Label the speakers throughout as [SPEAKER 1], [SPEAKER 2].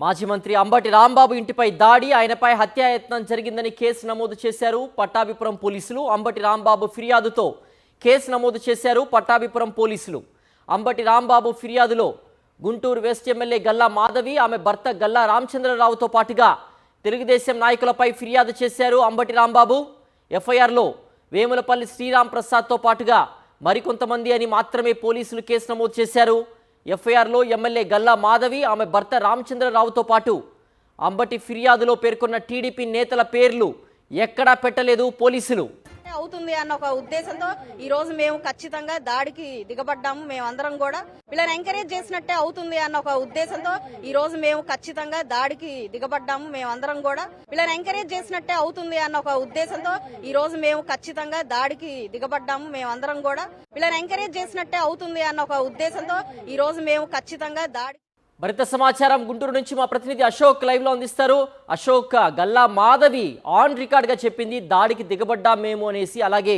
[SPEAKER 1] మాజీ మంత్రి అంబటి రాంబాబు ఇంటిపై దాడి, ఆయనపై హత్యాయత్నం జరిగిందని కేసు నమోదు చేశారు పట్టాభిపురం పోలీసులు. అంబటి రాంబాబు ఫిర్యాదుతో కేసు నమోదు చేశారు పట్టాభిపురం పోలీసులు. అంబటి రాంబాబు ఫిర్యాదులో గుంటూరు వెస్ట్ ఎమ్మెల్యే గల్లా మాధవి, ఆమె భర్త గల్లా రామచంద్రరావుతో పాటుగా తెలుగుదేశం నాయకులపై ఫిర్యాదు చేశారు అంబటి రాంబాబు. ఎఫ్ఐఆర్లో వేములపల్లి శ్రీరామ్ ప్రసాద్తో పాటుగా మరికొంతమంది అని మాత్రమే పోలీసులు కేసు నమోదు చేశారు. ఎఫ్ఐఆర్లో ఎమ్మెల్యే గల్లా మాధవి, ఆమె భర్త రామచంద్రరావుతో పాటు అంబటి ఫిర్యాదులో పేర్కొన్న టీడీపీ నేతల పేర్లు ఎక్కడా పెట్టలేదు పోలీసులు.
[SPEAKER 2] అవుతుంది అన్న ఒక ఉద్దేశంతో ఈ రోజు మేము ఖచ్చితంగా దాడికి దిగబడ్డాము. మేమందరం కూడా వీళ్ళని ఎంకరేజ్ చేసినట్టే అవుతుంది అన్న ఒక ఉద్దేశంతో ఈ రోజు మేము ఖచ్చితంగా దాడికి దిగబడ్డాము. మేమందరం కూడా వీళ్ళని ఎంకరేజ్ చేసినట్టే అవుతుంది అన్న ఒక ఉద్దేశంతో ఈ రోజు మేము ఖచ్చితంగా దాడికి దిగబడ్డాము. మేమందరం కూడా వీళ్ళని ఎంకరేజ్ చేసినట్టే అవుతుంది అన్న ఒక ఉద్దేశంతో ఈ రోజు మేము ఖచ్చితంగా దాడి.
[SPEAKER 1] మరింత సమాచారం గుంటూరు నుంచి మా ప్రతినిధి అశోక్ లైవ్ లో అందిస్తారు. అశోక్, గల్లా మాధవి ఆన్ రికార్డ్ గా చెప్పింది దాడికి దిగబడ్డా మేము అనేసి, అలాగే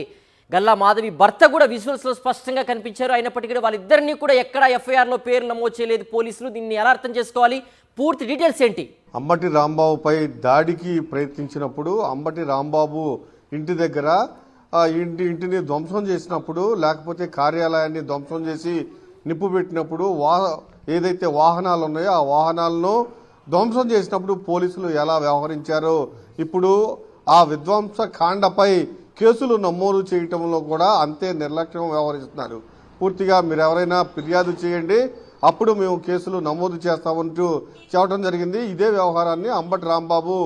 [SPEAKER 1] గల్లా మాధవి భర్త కూడా విజువల్స్ లో స్పష్టంగా కనిపించారు. అయినప్పటికీ వాళ్ళిద్దరినీ కూడా ఎక్కడ ఎఫ్ఐఆర్ లో పేరు నమోదు చేయలేదు పోలీసులు. దీన్ని ఎలా అర్థం చేసుకోవాలి? పూర్తి డీటెయిల్స్ ఏంటి?
[SPEAKER 3] అంబటి రాంబాబుపై దాడికి ప్రయత్నించినప్పుడు అంబటి రాంబాబు ఇంటి దగ్గర ఇంటిని ధ్వంసం చేసినప్పుడు, లేకపోతే కార్యాలయాన్ని ధ్వంసం చేసి నిప్పు పెట్టినప్పుడు ఏదైతే వాహనాలు ఉన్నాయో ఆ వాహనాలను ధ్వంసం చేసినప్పుడు పోలీసులు ఎలా వ్యవహరించారో, ఇప్పుడు ఆ విధ్వంస కాండపై కేసులు నమోదు చేయటంలో కూడా అంతే నిర్లక్ష్యం వ్యవహరిస్తున్నారు. పూర్తిగా మీరు ఎవరైనా ఫిర్యాదు చేయండి, అప్పుడు మేము కేసులు నమోదు చేస్తామంటూ చెప్పడం జరిగింది. ఇదే వ్యవహారాన్ని అంబటి రాంబాబు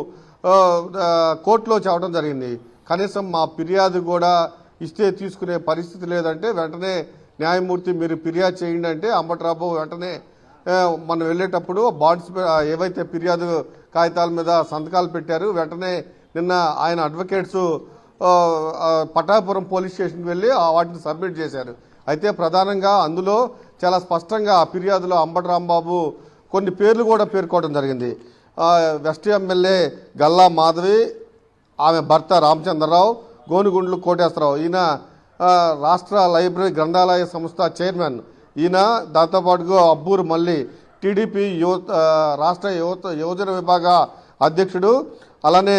[SPEAKER 3] కోర్టులో చెప్పడం జరిగింది. కనీసం మా ఫిర్యాదు కూడా ఇస్తే తీసుకునే పరిస్థితి లేదంటే వెంటనే న్యాయమూర్తి మీరు ఫిర్యాదు చేయండి అంటే అంబటి రాంబాబు వెంటనే మనం వెళ్ళేటప్పుడు బాండ్స్ ఏవైతే ఫిర్యాదు కాగితాల మీద సంతకాలు పెట్టారు, వెంటనే నిన్న ఆయన అడ్వకేట్స్ పట్టాపురం పోలీస్ స్టేషన్కి వెళ్ళి వాటిని సబ్మిట్ చేశారు. అయితే ప్రధానంగా అందులో చాలా స్పష్టంగా ఆ ఫిర్యాదులో అంబటి రాంబాబు కొన్ని పేర్లు కూడా పేర్కోవడం జరిగింది. వెస్ట్ ఎమ్మెల్యే గల్లా మాధవి, ఆమె భర్త రామచంద్రరావు, గోనుగుండ్లు కోటేశ్వరరావు, ఈయన రాష్ట్ర లైబ్రరీ గ్రంథాలయ సంస్థ చైర్మన్, ఈయన దాంతోపాటుగా అబ్బూరు మల్లి టీడీపీ రాష్ట్ర యువజన విభాగ అధ్యక్షుడు, అలానే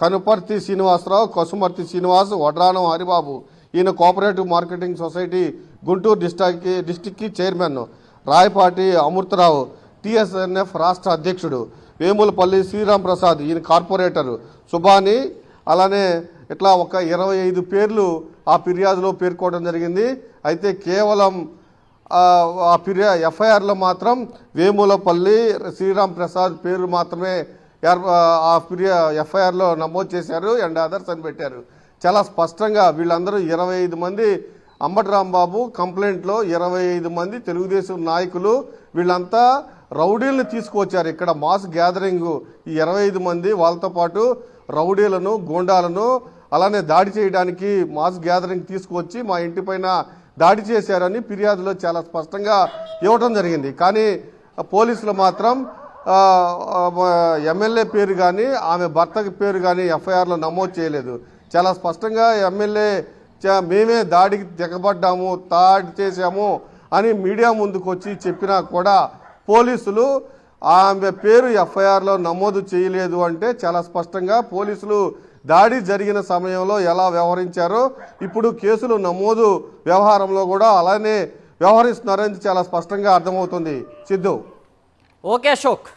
[SPEAKER 3] కనుపర్తి శ్రీనివాసరావు, కసుమర్తి శ్రీనివాస్, వడ్రానం హరిబాబు, ఈయన కోఆపరేటివ్ మార్కెటింగ్ సొసైటీ గుంటూరు డిస్టిక్కి చైర్మన్, రాయపాటి అమృతరావు టీఎస్ఎన్ఎఫ్ రాష్ట్ర అధ్యక్షుడు, వేములపల్లి శ్రీరామ్ ప్రసాద్, ఈయన కార్పొరేటరు, సుబాని, అలానే ఇట్లా ఒక 25 పేర్లు ఆ ఫిర్యాదులో పేర్కోవడం జరిగింది. అయితే కేవలం ఎఫ్ఐఆర్లో మాత్రం వేములపల్లి శ్రీరామ్ ప్రసాద్ పేరు మాత్రమే ఆ ఎఫ్ఐఆర్లో నమోదు చేశారు అండ్ అదర్స్ అని పెట్టారు. చాలా స్పష్టంగా వీళ్ళందరూ 25 మంది అంబటి రాంబాబు కంప్లైంట్లో 25 మంది తెలుగుదేశం నాయకులు, వీళ్ళంతా రౌడీలను తీసుకువచ్చారు. ఇక్కడ మాస్ గ్యాదరింగ్ ఈ 25 మంది వాళ్ళతో పాటు రౌడీలను, గోండాలను అలానే దాడి చేయడానికి మాస్ గ్యాదరింగ్ తీసుకువచ్చి మా ఇంటి పైన దాడి చేశారని ఫిర్యాదులో చాలా స్పష్టంగా ఇవ్వటం జరిగింది. కానీ పోలీసులు మాత్రం ఎమ్మెల్యే పేరు కానీ ఆమె భర్త పేరు కానీ ఎఫ్ఐఆర్లో నమోదు చేయలేదు. చాలా స్పష్టంగా ఎమ్మెల్యే మేమే దాడికి దిగబడ్డాము, దాడి చేశాము అని మీడియా ముందుకు వచ్చి చెప్పినా కూడా పోలీసులు ఆమె పేరు ఎఫ్ఐఆర్లో నమోదు చేయలేదు అంటే చాలా స్పష్టంగా పోలీసులు దాడి జరిగిన సమయంలో ఎలా వ్యవహరించారో ఇప్పుడు కేసులు నమోదు వ్యవహారంలో కూడా అలానే వ్యవహరిస్తున్నారని చాలా స్పష్టంగా అర్థమవుతుంది. సిద్ధు.
[SPEAKER 1] ఓకే అశోక్.